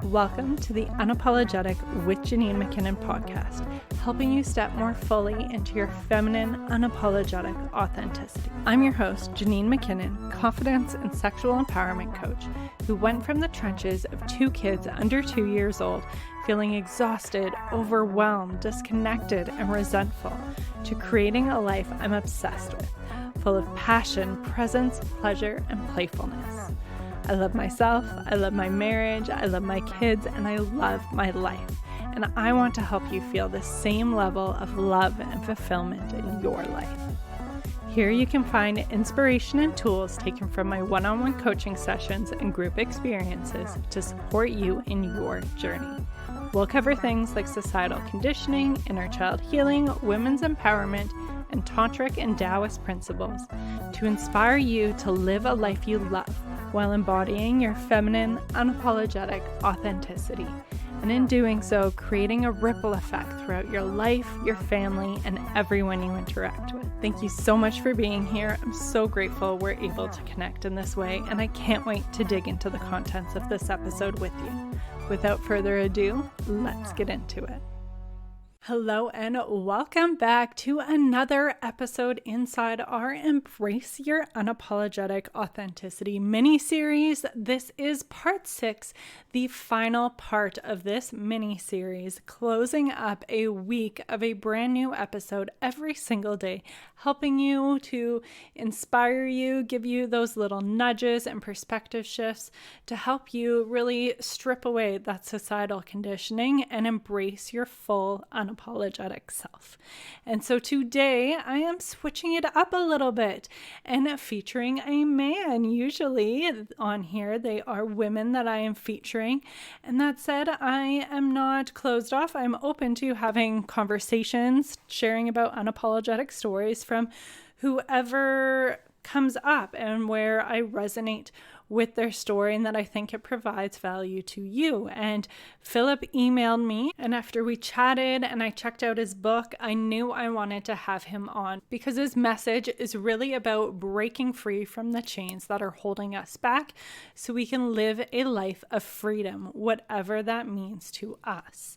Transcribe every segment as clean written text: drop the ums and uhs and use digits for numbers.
Welcome to the Unapologetic with Janine McKinnon podcast, helping you step more fully into your feminine, unapologetic authenticity. I'm your host, Janine McKinnon, confidence and sexual empowerment coach, who went from the trenches of 2 kids under 2 years old, feeling exhausted, overwhelmed, disconnected, and resentful, to creating a life I'm obsessed with, full of passion, presence, pleasure, and playfulness. I love myself, I love my marriage, I love my kids, and I love my life. And I want to help you feel the same level of love and fulfillment in your life. Here you can find inspiration and tools taken from my one-on-one coaching sessions and group experiences to support you in your journey. We'll cover things like societal conditioning, inner child healing, women's empowerment, and tantric and Taoist principles to inspire you to live a life you love while embodying your feminine, unapologetic authenticity. And in doing so, creating a ripple effect throughout your life, your family, and everyone you interact with. Thank you so much for being here. I'm so grateful we're able to connect in this way, and I can't wait to dig into the contents of this episode with you. Without further ado, let's get into it. Hello and welcome back to another episode inside our Embrace Your Unapologetic Authenticity mini-series. This is part 6, the final part of this mini-series, closing up a week of a brand new episode every single day, helping you to inspire you, give you those little nudges and perspective shifts to help you really strip away that societal conditioning and embrace your full unapologetic self. And so today I am switching it up a little bit and featuring a man. Usually on here they are women that I am featuring. And that said, I am not closed off. I'm open to having conversations, sharing about unapologetic stories from whoever comes up and where I resonate with their story and that I think it provides value to you. And Philip emailed me, and after we chatted and I checked out his book, I knew I wanted to have him on because his message is really about breaking free from the chains that are holding us back so we can live a life of freedom, whatever that means to us.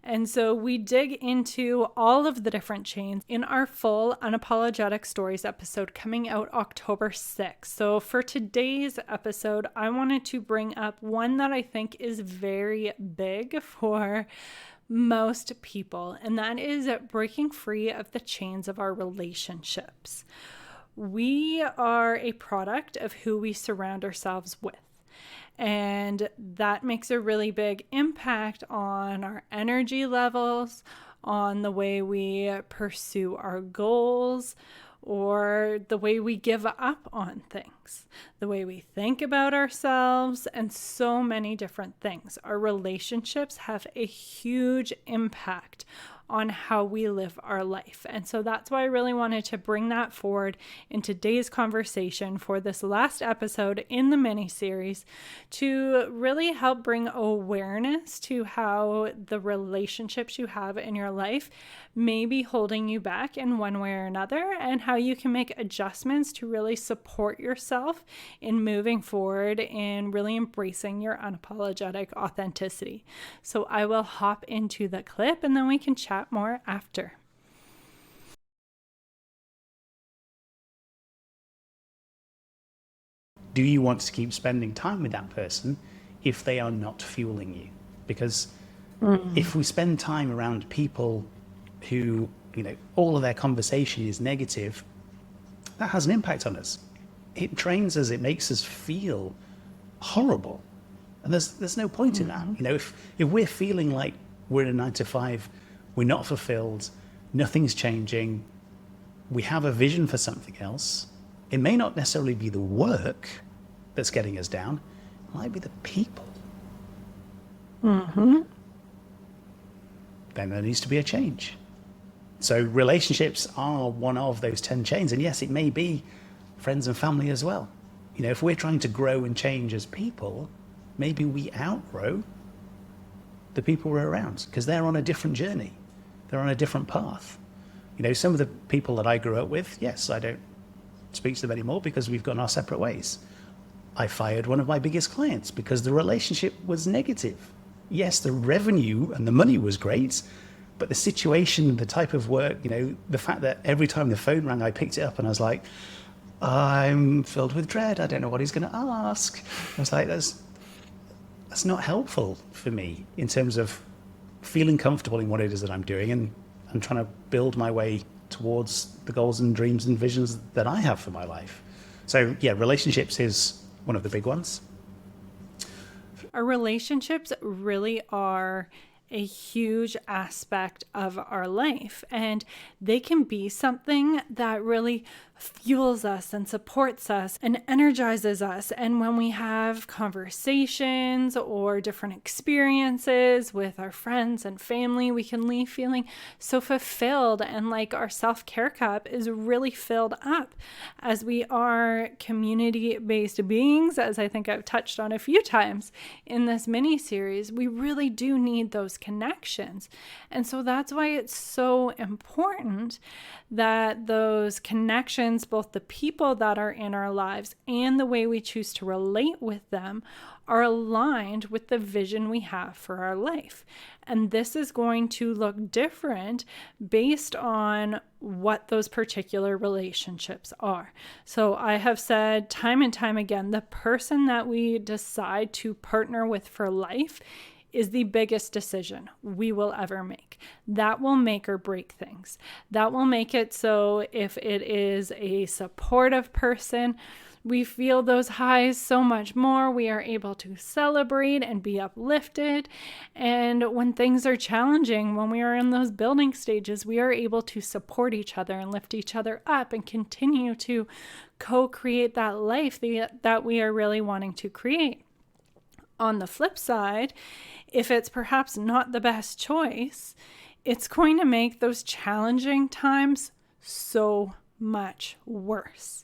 And so we dig into all of the different chains in our full Unapologetic Stories episode coming out October 6th. So for today's episode, I wanted to bring up one that I think is very big for most people, and that is breaking free of the chains of our relationships. We are a product of who we surround ourselves with. And that makes a really big impact on our energy levels, on the way we pursue our goals, or the way we give up on things, the way we think about ourselves, and so many different things. Our relationships have a huge impact on how we live our life. And so that's why I really wanted to bring that forward in today's conversation for this last episode in the mini-series to really help bring awareness to how the relationships you have in your life may be holding you back in one way or another, and how you can make adjustments to really support yourself in moving forward and really embracing your unapologetic authenticity. So I will hop into the clip and then we can chat more after. Do you want to keep spending time with that person if they are not fueling you? Because if we spend time around people who, all of their conversation is negative, that has an impact on us. It drains us, it makes us feel horrible. And there's no point in that. If we're feeling like we're in a 9-to-5, we're not fulfilled, nothing's changing, we have a vision for something else, it may not necessarily be the work that's getting us down, it might be the people. Then there needs to be a change. So relationships are one of those 10 chains. And yes, it may be friends and family as well. If we're trying to grow and change as people, maybe we outgrow the people we're around because they're on a different journey. They're on a different path. Some of the people that I grew up with, yes, I don't speak to them anymore because we've gone our separate ways. I fired one of my biggest clients because the relationship was negative. yes, the revenue and the money was great, but the situation, the type of work, the fact that every time the phone rang, I picked it up and I was like, I'm filled with dread. I don't know what he's going to ask. I was like, that's not helpful for me in terms of feeling comfortable in what it is that I'm doing and trying to build my way towards the goals and dreams and visions that I have for my life. So yeah, relationships is one of the big ones. Our relationships really are a huge aspect of our life, and they can be something that really fuels us and supports us and energizes us. And when we have conversations or different experiences with our friends and family, we can leave feeling so fulfilled and like our self-care cup is really filled up. As we are community-based beings, as I think I've touched on a few times in this mini series, we really do need those connections. And so that's why it's so important that those connections, both the people that are in our lives and the way we choose to relate with them, are aligned with the vision we have for our life. And this is going to look different based on what those particular relationships are. So I have said time and time again, the person that we decide to partner with for life is the biggest decision we will ever make. That will make or break things. That will make it so if it is a supportive person, we feel those highs so much more. We are able to celebrate and be uplifted. And when things are challenging, when we are in those building stages, we are able to support each other and lift each other up and continue to co-create that life that we are really wanting to create. On the flip side, if it's perhaps not the best choice, it's going to make those challenging times so much worse.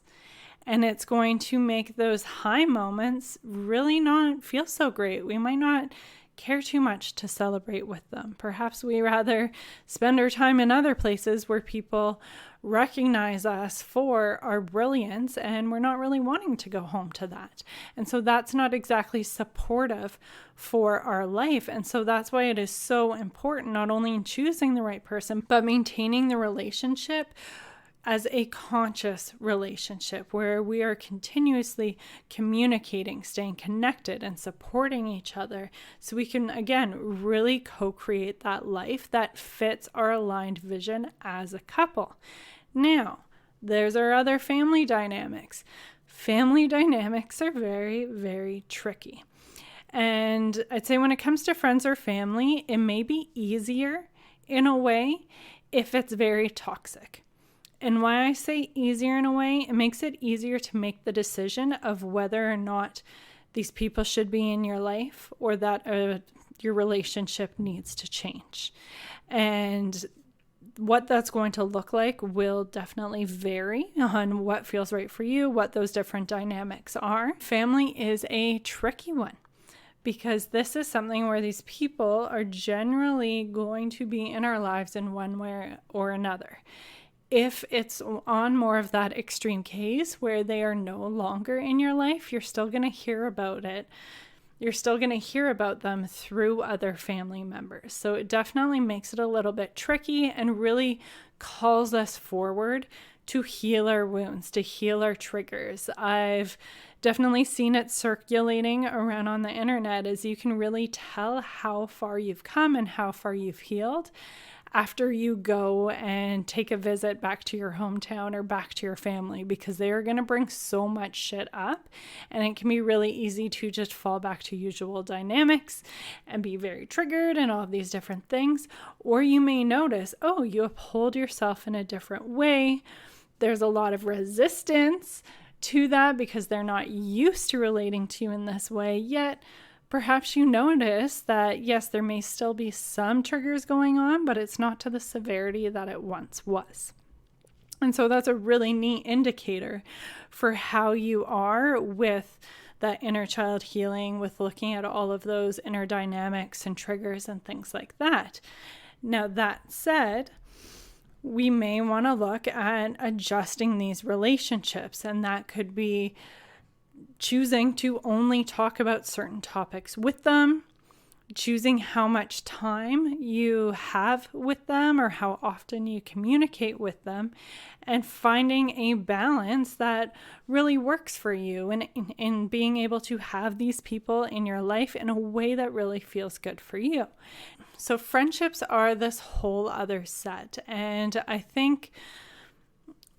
And it's going to make those high moments really not feel so great. We might not care too much to celebrate with them. Perhaps we rather spend our time in other places where people recognize us for our brilliance, and we're not really wanting to go home to that. And so that's not exactly supportive for our life. And so that's why it is so important, not only in choosing the right person, but maintaining the relationship as a conscious relationship where we are continuously communicating, staying connected, and supporting each other so we can, again, really co-create that life that fits our aligned vision as a couple. Now, there's our other family dynamics. Family dynamics are very, very tricky. And I'd say when it comes to friends or family, it may be easier in a way if it's very toxic. And why I say easier in a way, it makes it easier to make the decision of whether or not these people should be in your life or that your relationship needs to change. And what that's going to look like will definitely vary on what feels right for you, what those different dynamics are. Family is a tricky one because this is something where these people are generally going to be in our lives in one way or another. If it's on more of that extreme case where they are no longer in your life, you're still going to hear about it. You're still going to hear about them through other family members. So it definitely makes it a little bit tricky and really calls us forward to heal our wounds, to heal our triggers. I've definitely seen it circulating around on the internet as you can really tell how far you've come and how far you've healed after you go and take a visit back to your hometown or back to your family, because they are going to bring so much shit up, and it can be really easy to just fall back to usual dynamics and be very triggered and all of these different things. Or you may notice, oh, you uphold yourself in a different way. There's a lot of resistance to that because they're not used to relating to you in this way, yet perhaps you notice that, yes, there may still be some triggers going on, but it's not to the severity that it once was. And so that's a really neat indicator for how you are with that inner child healing, with looking at all of those inner dynamics and triggers and things like that. Now, that said, we may want to look at adjusting these relationships, and that could be choosing to only talk about certain topics with them, choosing how much time you have with them or how often you communicate with them, and finding a balance that really works for you, and in being able to have these people in your life in a way that really feels good for you. So friendships are this whole other set, and I think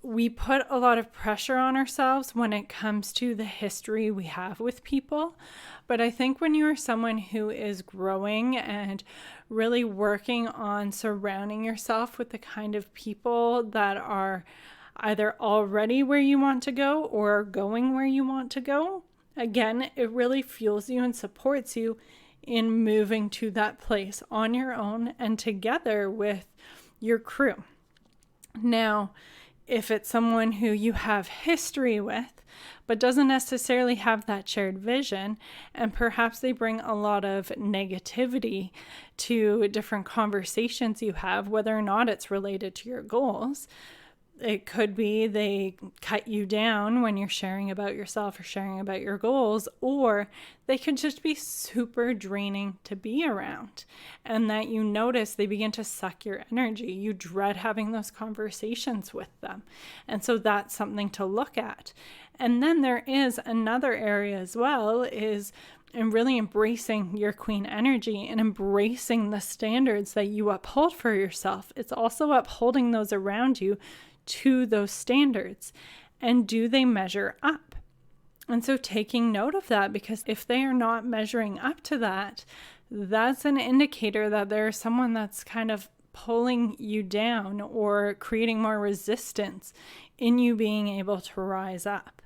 we put a lot of pressure on ourselves when it comes to the history we have with people. But I think when you are someone who is growing and really working on surrounding yourself with the kind of people that are either already where you want to go or going where you want to go, again, it really fuels you and supports you in moving to that place on your own and together with your crew. Now, if it's someone who you have history with, but doesn't necessarily have that shared vision, and perhaps they bring a lot of negativity to different conversations you have, whether or not it's related to your goals. It could be they cut you down when you're sharing about yourself or sharing about your goals, or they could just be super draining to be around, and that you notice they begin to suck your energy. You dread having those conversations with them. And so that's something to look at. And then there is another area as well, is and really embracing your queen energy and embracing the standards that you uphold for yourself. It's also upholding those around you to those standards, and do they measure up? And so taking note of that, because if they are not measuring up to that, that's an indicator that there's someone that's kind of pulling you down or creating more resistance in you being able to rise up.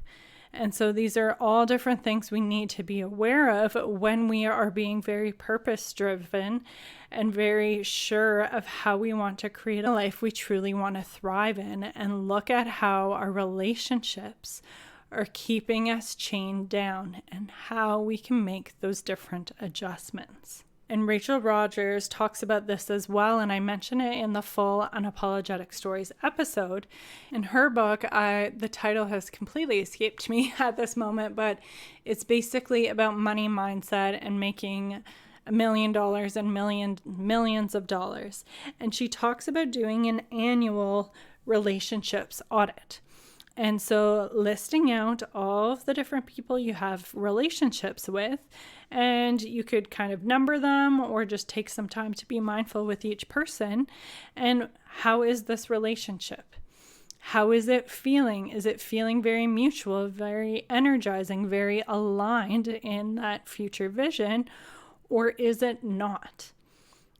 And so these are all different things we need to be aware of when we are being very purpose-driven and very sure of how we want to create a life we truly want to thrive in, and look at how our relationships are keeping us chained down and how we can make those different adjustments. And Rachel Rogers talks about this as well, and I mention it in the full Unapologetic Stories episode. In her book, the title has completely escaped me at this moment, but it's basically about money mindset and making $1 million and millions of dollars. And she talks about doing an annual relationships audit. And so listing out all of the different people you have relationships with, and you could kind of number them or just take some time to be mindful with each person. And how is this relationship? How is it feeling? Is it feeling very mutual, very energizing, very aligned in that future vision, or is it not?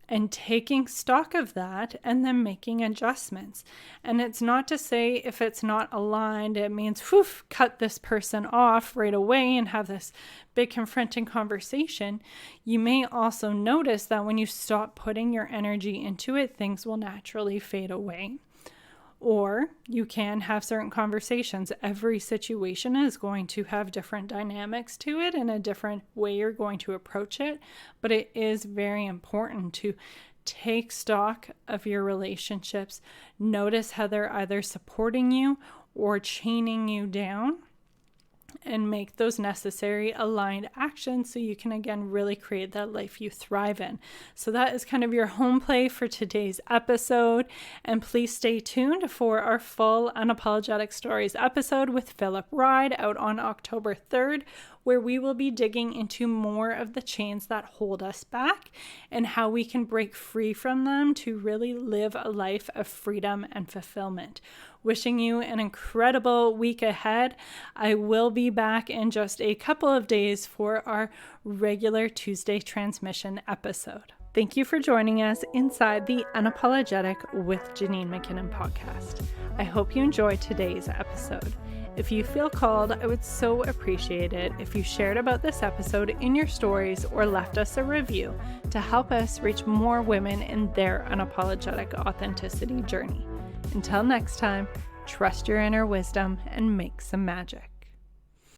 And taking stock of that and then making adjustments. And it's not to say if it's not aligned, it means, cut this person off right away and have this big confronting conversation. You may also notice that when you stop putting your energy into it, things will naturally fade away. Or you can have certain conversations. Every situation is going to have different dynamics to it and a different way you're going to approach it. But it is very important to take stock of your relationships. Notice how they're either supporting you or chaining you down, and make those necessary aligned actions so you can again really create that life you thrive in. So that is kind of your home play for today's episode, and please stay tuned for our full Unapologetic Stories episode with Philip Wride out on October 3rd, where we will be digging into more of the chains that hold us back and how we can break free from them to really live a life of freedom and fulfillment. Wishing you an incredible week ahead. I will be back in just a couple of days for our regular Tuesday transmission episode. Thank you for joining us inside the Unapologetic with Janine McKinnon podcast. I hope you enjoyed today's episode. If you feel called, I would so appreciate it if you shared about this episode in your stories or left us a review to help us reach more women in their unapologetic authenticity journey. Until next time, trust your inner wisdom and make some magic.